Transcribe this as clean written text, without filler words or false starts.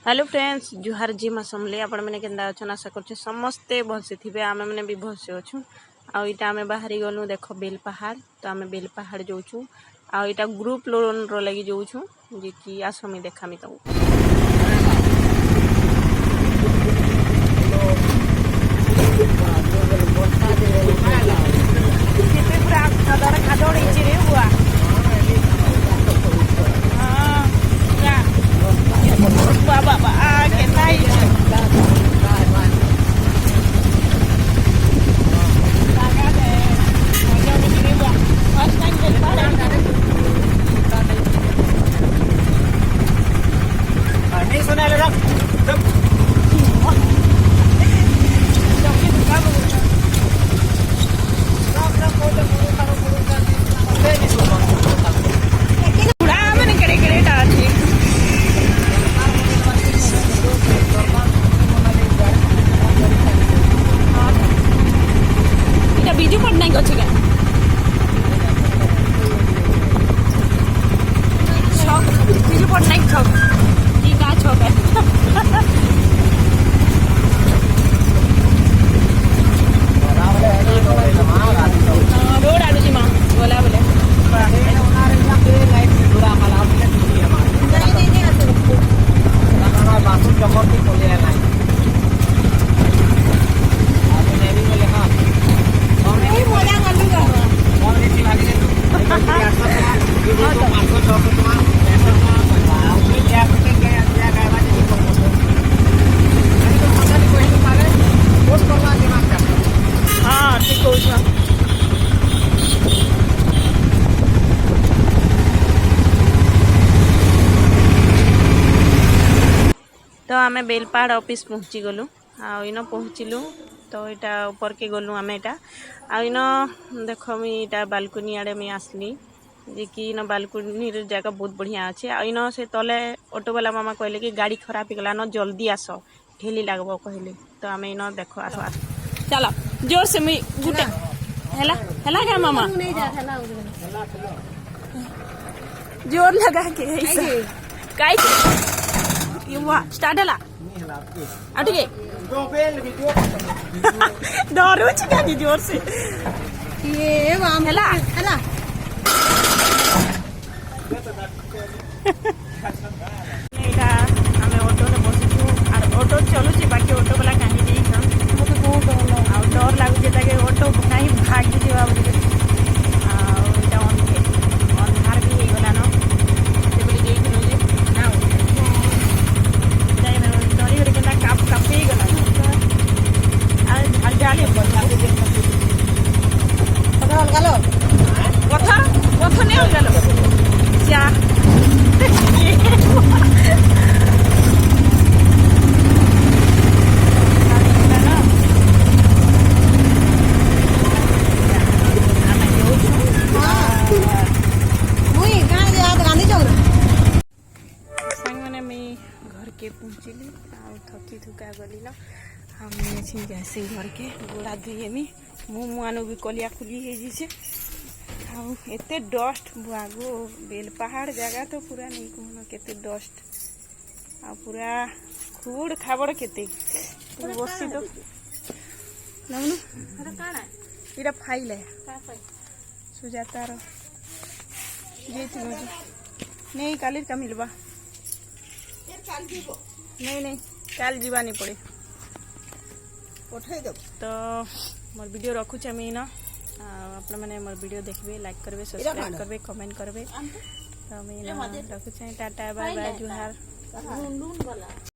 Hello friends जुहार जी समले आपण मैंने केंदा अच्छा आशा कर समस्ते भलसे थे आम मैंने भी भलसे अच्छू आईटा आम बाहरी गलु देख बेल पहाड़ तो आम बेल पहाड़ जाऊँ आईटा ग्रुप लोन लगी जाऊँ जे कि आसमी देखामी तुमको बीजू पटनायक अच्छे क्या छक बीजू पटनायक छक की का छक है रोड आलू जी माँ बोला बोले तो आम बेलपाड़ ऑफिस पहुँची गलु इन पहुँचलु तो यहाँ ऊपर के गलु आम यहाँ आइन देख मुझा बालकनी आड़े मुझे आसली जे कि इन बालकनी जगह बहुत बढ़िया अच्छे इन से तले ऑटो वाला मामा कहले कि गाड़ी खराब हो गला न जल्दी आस ठेली लगब कहले तो आम इन देख आस आस चल जोर से मुझे गुटे है क्या मामा जोर लगा के स्टार्ट है अटके डर क्या जोर से ये हेला हेला आम ऑटो बसुचु और ऑटो चलुची बाकी ऑटो वाला कहीं डर लगुचे ऑटो कहीं भागी जावा अंधार भी होगला न पहुँचली थकी थुका गली न हम जैसे घर के गोड़ा धोएमी मुँह भी कलिया खुली एते डस्ट बुआगो बेल पहाड़ जगह तो पूरा नहीं कहन केते डस्ट आ पूरा खूड़ खाबड़ केते बसी तो इरा फाइल है सुजातार नहीं काली का मिलवा नहीं काल जीवा नहीं पड़े तो मोर वीडियो रखुचे मुझे न आप मैंने मोर वीडियो देखबे लाइक करबे सब्सक्राइब करबे कमेंट करबे तो मुझे रखुचे टाटा बाय बाय जुहार।